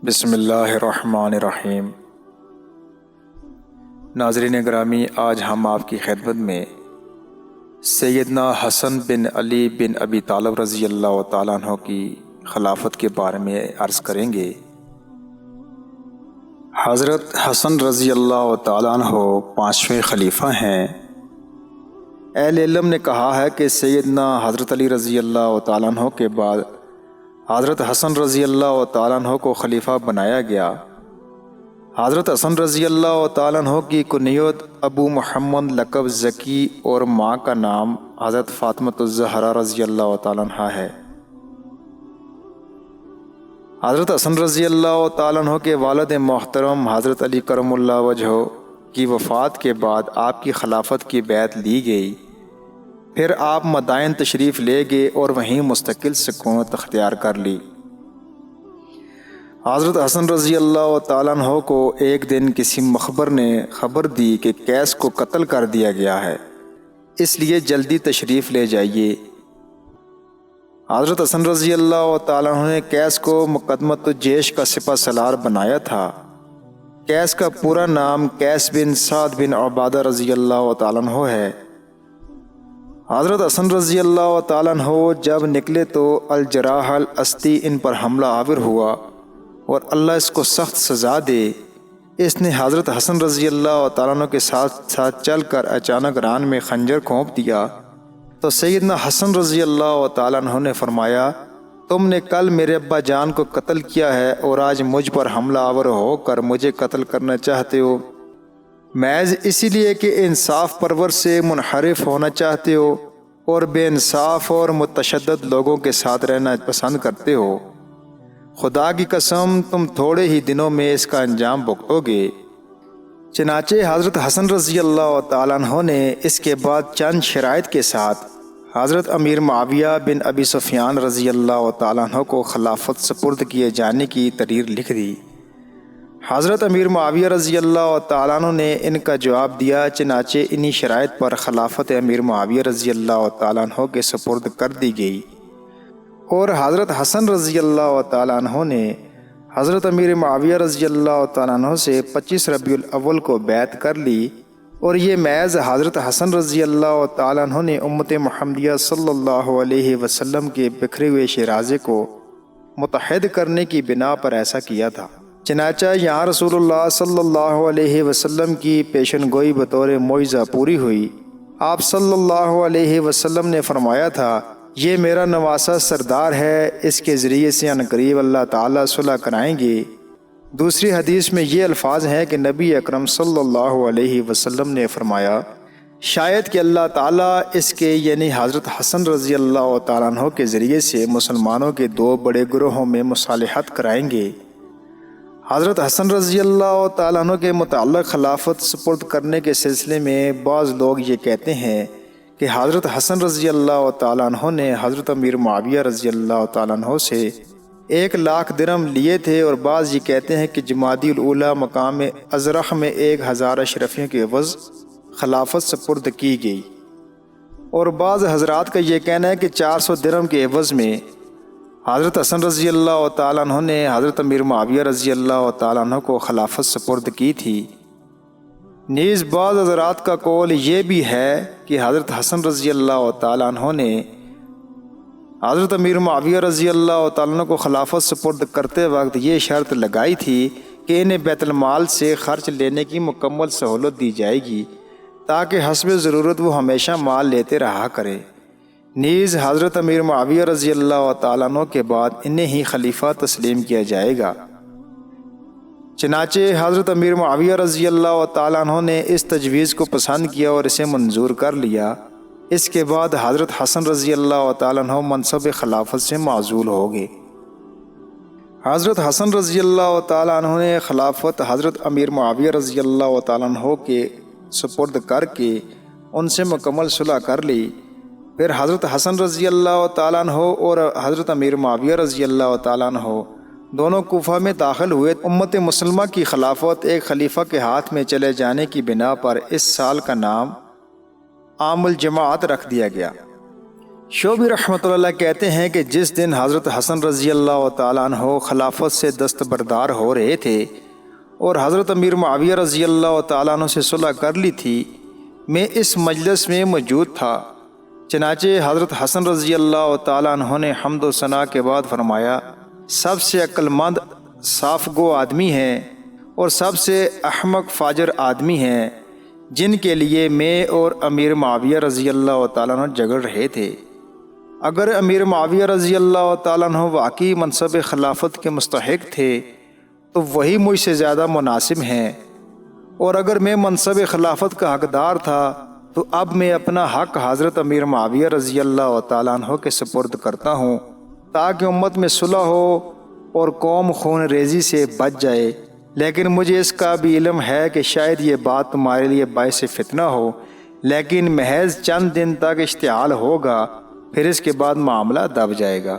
بسم اللہ الرحمن الرحیم۔ ناظرین گرامی، آج ہم آپ کی خدمت میں سیدنا حسن بن علی بن ابی طالب رضی اللہ تعالیٰ عنہ کی خلافت کے بارے میں عرض کریں گے۔ حضرت حسن رضی اللہ تعالیٰ عنہ پانچویں خلیفہ ہیں۔ اہل علم نے کہا ہے کہ سیدنا حضرت علی رضی اللہ تعالیٰ عنہ کے بعد حضرت حسن رضی اللہ تعالیٰ عنہ کو خلیفہ بنایا گیا۔ حضرت حسن رضی اللہ تعالیٰ عنہ کی کنیت ابو محمد لقب زکی اور ماں کا نام حضرت فاطمۃ الزہرا رضی اللہ تعالیٰ عنہ ہے۔ حضرت حسن رضی اللہ تعالیٰ عنہ کے والد محترم حضرت علی کرم اللہ وجہہ کی وفات کے بعد آپ کی خلافت کی بیعت لی گئی۔ پھر آپ مدائن تشریف لے گئے اور وہیں مستقل سکونت اختیار کر لی۔ حضرت حسن رضی اللہ تعالیٰ عنہ کو ایک دن کسی مخبر نے خبر دی کہ قیس کو قتل کر دیا گیا ہے، اس لیے جلدی تشریف لے جائیے۔ حضرت حسن رضی اللہ تعالیٰ عنہ نے قیس کو مقدمۃ الجیش کا سپہ سالار بنایا تھا۔ قیس کا پورا نام قیس بن سعد بن عبادہ رضی اللہ تعالیٰ عنہ ہے۔ حضرت حسن رضی اللہ تعالیٰ عنہ جب نکلے تو الجراح الاسدی ان پر حملہ آور ہوا اور اللہ اس کو سخت سزا دے۔ اس نے حضرت حسن رضی اللہ تعالیٰ عنہ کے ساتھ چل کر اچانک ران میں خنجر کھونپ دیا تو سیدنا حسن رضی اللہ تعالیٰ عنہ نے فرمایا، تم نے کل میرے ابا جان کو قتل کیا ہے اور آج مجھ پر حملہ آور ہو کر مجھے قتل کرنا چاہتے ہو، محض اسی لیے کہ انصاف پرور سے منحرف ہونا چاہتے ہو اور بے انصاف اور متشدد لوگوں کے ساتھ رہنا پسند کرتے ہو۔ خدا کی قسم تم تھوڑے ہی دنوں میں اس کا انجام بھگتو گے۔ چنانچہ حضرت حسن رضی اللہ تعالیٰ عنہ نے اس کے بعد چند شرائط کے ساتھ حضرت امیر معاویہ بن ابی سفیان رضی اللہ تعالیٰ عنہ کو خلافت سپرد کیے جانے کی تحریر لکھ دی۔ حضرت امیر معاویہ رضی اللہ تعالیٰ عنہ نے ان کا جواب دیا، چنانچہ انہی شرائط پر خلافت امیر معاویہ رضی اللہ تعالیٰ عنہ کے سپرد کر دی گئی، اور حضرت حسن رضی اللہ تعالیٰ عنہ نے حضرت امیر معاویہ رضی اللہ تعالیٰ عنہ سے 25 ربیع الاول کو بیعت کر لی، اور یہ محض حضرت حسن رضی اللہ تعالیٰ عنہ نے امت محمدیہ صلی اللہ علیہ وسلم کے بکھرے ہوئے شیرازے کو متحد کرنے کی بنا پر ایسا کیا تھا۔ چنانچہ یہاں رسول اللہ صلی اللہ علیہ وسلم کی پیشن گوئی بطور معجزہ پوری ہوئی۔ آپ صلی اللہ علیہ وسلم نے فرمایا تھا، یہ میرا نواسہ سردار ہے، اس کے ذریعے سے عنقریب اللہ تعالیٰ صلح کرائیں گے۔ دوسری حدیث میں یہ الفاظ ہیں کہ نبی اکرم صلی اللہ علیہ وسلم نے فرمایا، شاید کہ اللہ تعالیٰ اس کے یعنی حضرت حسن رضی اللہ تعالیٰ عنہ کے ذریعے سے مسلمانوں کے دو بڑے گروہوں میں مصالحت کرائیں گے۔ حضرت حسن رضی اللہ تعالیٰ عنہ کے متعلق خلافت سپرد کرنے کے سلسلے میں بعض لوگ یہ کہتے ہیں کہ حضرت حسن رضی اللہ تعالیٰ عنہ نے حضرت امیر معاویہ رضی اللہ تعالیٰ عنہ سے 1,00,000 درہم لیے تھے، اور بعض یہ کہتے ہیں کہ جمادی الاولیٰ مقام ازرخ میں 1,000 اشرفیوں کے عوض خلافت سپرد کی گئی، اور بعض حضرات کا یہ کہنا ہے کہ 400 درہم کے عوض میں حضرت حسن رضی اللہ تعالیٰ عنہ نے حضرت امیر معاویہ رضی اللہ تعالیٰ عنہ کو خلافت سپرد کی تھی۔ نیز بعض حضرات کا قول یہ بھی ہے کہ حضرت حسن رضی اللہ تعالیٰ عنہ نے حضرت امیر معاویہ رضی اللہ تعالیٰ عنہ کو خلافت سپرد کرتے وقت یہ شرط لگائی تھی کہ انہیں بیت المال سے خرچ لینے کی مکمل سہولت دی جائے گی تاکہ حسب ضرورت وہ ہمیشہ مال لیتے رہا کرے۔ نیز حضرت امیر معاویہ رضی اللہ تعالیٰ عنہ کے بعد انہیں ہی خلیفہ تسلیم کیا جائے گا۔ چنانچہ حضرت امیر معاویہ رضی اللہ تعالیٰ عنہ نے اس تجویز کو پسند کیا اور اسے منظور کر لیا۔ اس کے بعد حضرت حسن رضی اللہ تعالیٰ عنہ منصب خلافت سے معزول ہو گئے۔ حضرت حسن رضی اللہ تعالیٰ عنہ نے خلافت حضرت امیر معاویہ رضی اللہ تعالیٰ عنہ کے سپرد کر کے ان سے مکمل صلح کر لی۔ پھر حضرت حسن رضی اللہ تعالیٰ عنہ اور حضرت امیر معاویہ رضی اللہ تعالیٰ عنہ دونوں کوفہ میں داخل ہوئے۔ امت مسلمہ کی خلافت ایک خلیفہ کے ہاتھ میں چلے جانے کی بنا پر اس سال کا نام عام الجماعت رکھ دیا گیا۔ شعبی رحمۃ اللہ کہتے ہیں کہ جس دن حضرت حسن رضی اللہ تعالیٰ عنہ خلافت سے دستبردار ہو رہے تھے اور حضرت امیر معاویہ رضی اللہ تعالیٰ عنہ سے صلح کر لی تھی، میں اس مجلس میں موجود تھا۔ چنانچہ حضرت حسن رضی اللہ تعالیٰ عنہ نے حمد و ثنا کے بعد فرمایا، سب سے عقل مند صاف گو آدمی ہیں اور سب سے احمق فاجر آدمی ہیں جن کے لیے میں اور امیر معاویہ رضی اللہ تعالیٰ عنہ جھگڑ رہے تھے۔ اگر امیر معاویہ رضی اللہ تعالیٰ عنہ واقعی منصب خلافت کے مستحق تھے تو وہی مجھ سے زیادہ مناسب ہیں، اور اگر میں منصب خلافت کا حقدار تھا تو اب میں اپنا حق حضرت امیر معاویہ رضی اللہ تعالیٰ عنہ کے سپرد کرتا ہوں تاکہ امت میں صلح ہو اور قوم خون ریزی سے بچ جائے۔ لیکن مجھے اس کا بھی علم ہے کہ شاید یہ بات تمہارے لیے باعث فتنہ ہو، لیکن محض چند دن تک اشتعال ہوگا، پھر اس کے بعد معاملہ دب جائے گا۔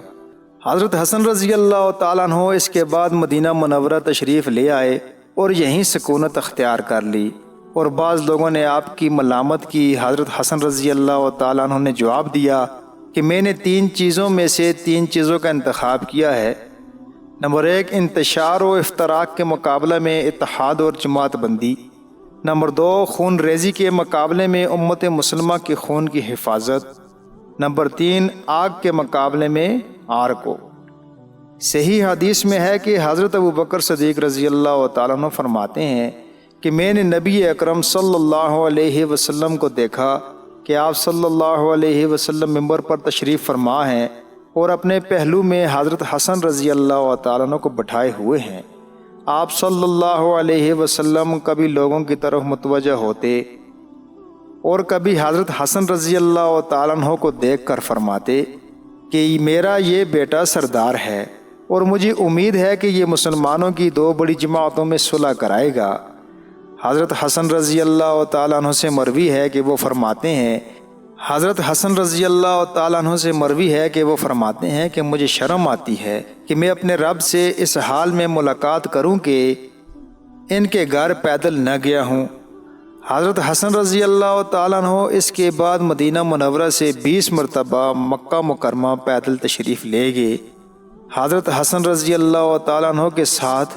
حضرت حسن رضی اللہ تعالیٰ عنہ اس کے بعد مدینہ منورہ تشریف لے آئے اور یہیں سکونت اختیار کر لی، اور بعض لوگوں نے آپ کی ملامت کی۔ حضرت حسن رضی اللہ تعالیٰ عنہ نے جواب دیا کہ میں نے 3 چیزوں میں سے 3 چیزوں کا انتخاب کیا ہے۔ نمبر 1، انتشار و افتراق کے مقابلہ میں اتحاد اور جماعت بندی۔ نمبر 2، خون ریزی کے مقابلے میں امت مسلمہ کے خون کی حفاظت۔ نمبر 3، آگ کے مقابلے میں آر کو۔ صحیح حدیث میں ہے کہ حضرت ابوبکر صدیق رضی اللہ تعالیٰ عنہ فرماتے ہیں کہ میں نے نبی اکرم صلی اللہ علیہ وسلم کو دیکھا کہ آپ صلی اللہ علیہ وسلم ممبر پر تشریف فرما ہیں اور اپنے پہلو میں حضرت حسن رضی اللہ تعالیٰ عنہ کو بٹھائے ہوئے ہیں۔ آپ صلی اللہ علیہ وسلم کبھی لوگوں کی طرف متوجہ ہوتے اور کبھی حضرت حسن رضی اللہ تعالیٰ عنہ کو دیکھ کر فرماتے کہ میرا یہ بیٹا سردار ہے اور مجھے امید ہے کہ یہ مسلمانوں کی 2 بڑی جماعتوں میں صلح کرائے گا۔ حضرت حسن رضی اللہ تعالیٰ عنہ سے مروی ہے کہ وہ فرماتے ہیں کہ مجھے شرم آتی ہے کہ میں اپنے رب سے اس حال میں ملاقات کروں کہ ان کے گھر پیدل نہ گیا ہوں۔ حضرت حسن رضی اللہ تعالیٰ عنہ اس کے بعد مدینہ منورہ سے 20 مرتبہ مکہ مکرمہ پیدل تشریف لے گئے۔ حضرت حسن رضی اللہ تعالیٰ عنہ کے ساتھ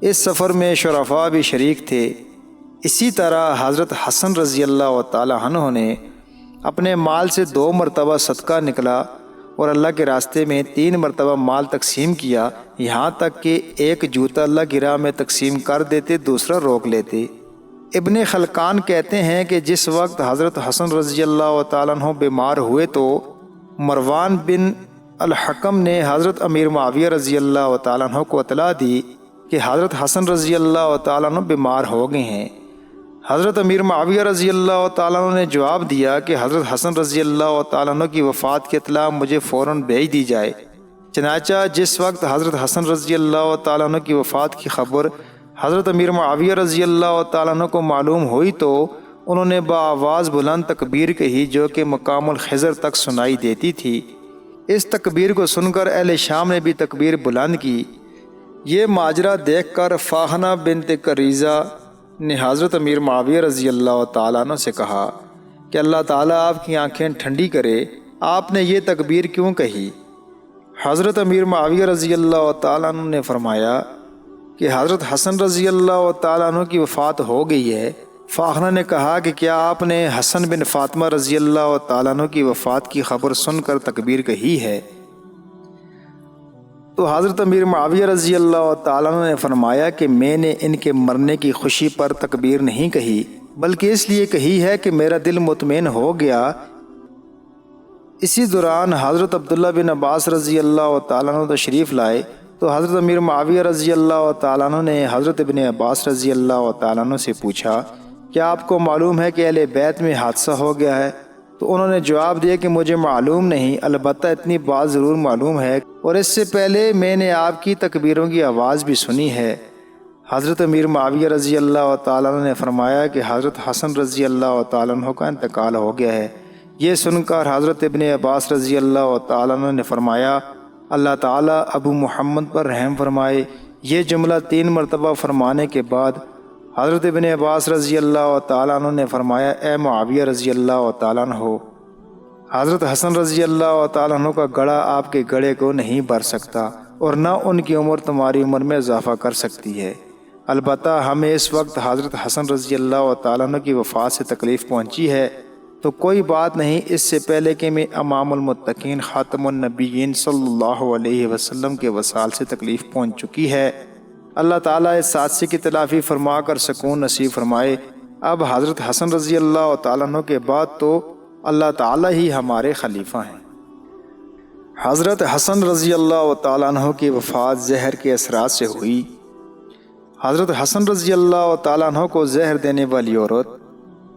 اس سفر میں شرفاء بھی شریک تھے۔ اسی طرح حضرت حسن رضی اللہ تعالیٰ عنہ نے اپنے مال سے 2 مرتبہ صدقہ نکلا اور اللہ کے راستے میں 3 مرتبہ مال تقسیم کیا، یہاں تک کہ ایک جوتا اللہ کی راہ میں تقسیم کر دیتے، دوسرا روک لیتے۔ ابن خلقان کہتے ہیں کہ جس وقت حضرت حسن رضی اللہ تعالیٰ عنہ بیمار ہوئے تو مروان بن الحکم نے حضرت امیر معاویہ رضی اللہ تعالیٰ عنہ کو اطلاع دی کہ حضرت حسن رضی اللہ تعالیٰ عنہ بیمار ہو گئے ہیں۔ حضرت امیر معاویہ رضی اللہ تعالیٰ عنہ نے جواب دیا کہ حضرت حسن رضی اللہ تعالیٰ عنہ کی وفات کی اطلاع مجھے فوراً بھیج دی جائے۔ چنانچہ جس وقت حضرت حسن رضی اللہ تعالیٰ عنہ کی وفات کی خبر حضرت امیر معاویہ رضی اللہ تعالیٰ عنہ کو معلوم ہوئی تو انہوں نے بآواز بلند تکبیر کہی جو کہ مقام الخضر تک سنائی دیتی تھی۔ اس تکبیر کو سن کر اہل شام نے بھی تکبیر بلند کی۔ یہ ماجرا دیکھ کر فاہنہ بنت قریظہ نے حضرت امیر معاویہ رضی اللہ تعالیٰ عنہ سے کہا کہ اللہ تعالیٰ آپ کی آنکھیں ٹھنڈی کرے، آپ نے یہ تکبیر کیوں کہی؟ حضرت امیر معاویہ رضی اللہ تعالیٰ عنہ نے فرمایا کہ حضرت حسن رضی اللہ تعالیٰ عنہ کی وفات ہو گئی ہے۔ فاخنہ نے کہا کہ کیا آپ نے حسن بن فاطمہ رضی اللہ تعالیٰ عنہ کی وفات کی خبر سن کر تکبیر کہی ہے؟ تو حضرت امیر معاویہ رضی اللہ تعالیٰ عنہ نے فرمایا کہ میں نے ان کے مرنے کی خوشی پر تکبیر نہیں کہی، بلکہ اس لیے کہی ہے کہ میرا دل مطمئن ہو گیا۔ اسی دوران حضرت عبداللہ بن عباس رضی اللہ تعالیٰ عنہ تشریف لائے تو حضرت امیر معاویہ رضی اللہ تعالیٰ عنہ نے حضرت ابن عباس رضی اللہ تعالیٰ عنہ سے پوچھا کیا آپ کو معلوم ہے کہ اہل بیت میں حادثہ ہو گیا ہے؟ تو انہوں نے جواب دیا کہ مجھے معلوم نہیں، البتہ اتنی بات ضرور معلوم ہے اور اس سے پہلے میں نے آپ کی تکبیروں کی آواز بھی سنی ہے۔ حضرت امیر معاویہ رضی اللہ تعالیٰ عنہ نے فرمایا کہ حضرت حسن رضی اللہ تعالیٰ عنہ کا انتقال ہو گیا ہے۔ یہ سن کر حضرت ابن عباس رضی اللہ تعالیٰ عنہ نے فرمایا اللہ تعالیٰ ابو محمد پر رحم فرمائے۔ یہ جملہ 3 مرتبہ فرمانے کے بعد حضرت ابن عباس رضی اللہ تعالیٰ عنہ نے فرمایا اے معاویہ رضی اللہ تعالیٰ عنہ، حضرت حسن رضی اللہ تعالیٰ عنہ کا گڑھا آپ کے گڑھے کو نہیں بھر سکتا اور نہ ان کی عمر تمہاری عمر میں اضافہ کر سکتی ہے۔ البتہ ہمیں اس وقت حضرت حسن رضی اللہ تعالیٰ عنہ کی وفات سے تکلیف پہنچی ہے تو کوئی بات نہیں، اس سے پہلے کہ میں امام المتقین خاتم النبیین صلی اللہ علیہ وسلم کے وصال سے تکلیف پہنچ چکی ہے۔ اللہ تعالیٰ اس حادثے کی تلافی فرما کر سکون نصیب فرمائے۔ اب حضرت حسن رضی اللہ تعالیٰ عنہ کے بعد تو اللہ تعالیٰ ہی ہمارے خلیفہ ہیں۔ حضرت حسن رضی اللہ تعالیٰ عنہ کی وفات زہر کے اثرات سے ہوئی۔ حضرت حسن رضی اللہ تعالیٰ عنہ کو زہر دینے والی عورت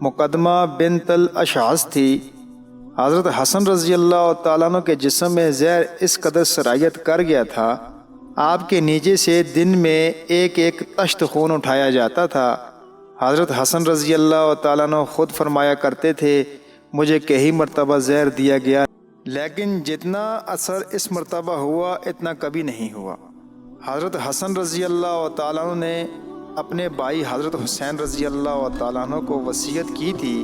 مقدمہ بنت الاشعث تھی۔ حضرت حسن رضی اللہ تعالیٰ عنہ کے جسم میں زہر اس قدر سرایت کر گیا تھا، آپ کے نیچے سے دن میں ایک ایک طشت خون اٹھایا جاتا تھا۔ حضرت حسن رضی اللہ تعالیٰ عنہ خود فرمایا کرتے تھے، مجھے کئی مرتبہ زہر دیا گیا لیکن جتنا اثر اس مرتبہ ہوا اتنا کبھی نہیں ہوا۔ حضرت حسن رضی اللہ تعالیٰ عنہ نے اپنے بھائی حضرت حسین رضی اللہ تعالیٰ عنہ کو وصیت کی تھی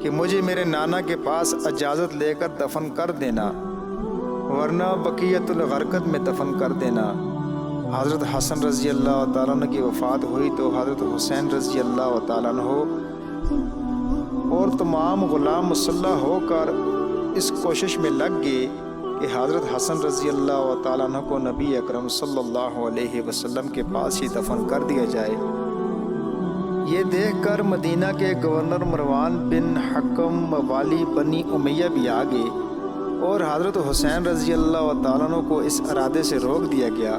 کہ مجھے میرے نانا کے پاس اجازت لے کر دفن کر دینا، ورنہ بقیت الغرقد میں دفن کر دینا۔ حضرت حسن رضی اللہ تعالیٰ عنہ کی وفات ہوئی تو حضرت حسین رضی اللہ تعالیٰ عنہ اور تمام غلام مسلح ہو کر اس کوشش میں لگ گئے کہ حضرت حسن رضی اللہ تعالیٰ عنہ کو نبی اکرم صلی اللہ علیہ وسلم کے پاس ہی دفن کر دیا جائے۔ یہ دیکھ کر مدینہ کے گورنر مروان بن حکم والی بنی امیہ بھی آ گئے اور حضرت حسین رضی اللہ تعالیٰ عنہ کو اس ارادے سے روک دیا گیا۔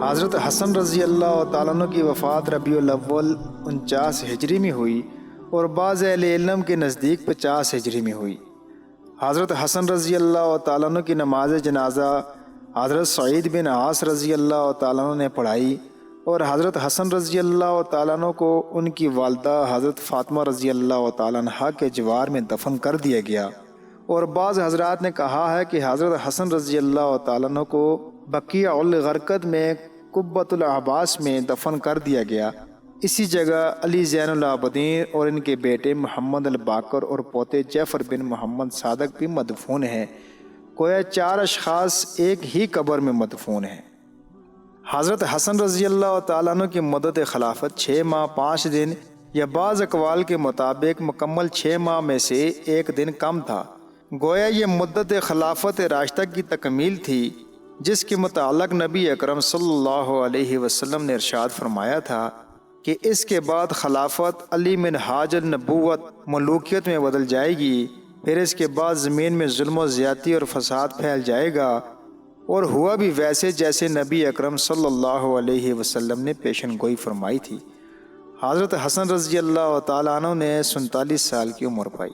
حضرت حسن رضی اللہ تعالیٰ عنہ کی وفات ربیع الاول 49 ہجری میں ہوئی اور بعض اہل علم کے نزدیک 50 ہجری میں ہوئی۔ حضرت حسن رضی اللہ تعالیٰ عنہ کی نماز جنازہ حضرت سعید بن عاص رضی اللہ تعالیٰ عنہ نے پڑھائی اور حضرت حسن رضی اللہ تعالیٰ عنہ کو ان کی والدہ حضرت فاطمہ رضی اللہ تعالیٰ عنہ کے جوار میں دفن کر دیا گیا، اور بعض حضرات نے کہا ہے کہ حضرت حسن رضی اللہ تعالیٰ عنہ کو بقیع الغرقد میں قبۃ العباس میں دفن کر دیا گیا۔ اسی جگہ علی زین العابدین اور ان کے بیٹے محمد الباقر اور پوتے جعفر بن محمد صادق بھی مدفون ہیں، گویا 4 اشخاص ایک ہی قبر میں مدفون ہیں۔ حضرت حسن رضی اللہ تعالیٰ عنہ کی مدت خلافت 6 ماہ 5 دن یا بعض اقوال کے مطابق مکمل 6 ماہ میں سے 1 دن کم تھا، گویا یہ مدت خلافت راشدہ کی تکمیل تھی جس کے متعلق نبی اکرم صلی اللہ علیہ وسلم نے ارشاد فرمایا تھا کہ اس کے بعد خلافت علی منہاج النبوت ملوکیت میں بدل جائے گی، پھر اس کے بعد زمین میں ظلم و زیادتی اور فساد پھیل جائے گا، اور ہوا بھی ویسے جیسے نبی اکرم صلی اللہ علیہ وسلم نے پیشن گوئی فرمائی تھی۔ حضرت حسن رضی اللہ تعالیٰ عنہ نے 47 سال کی عمر پائی۔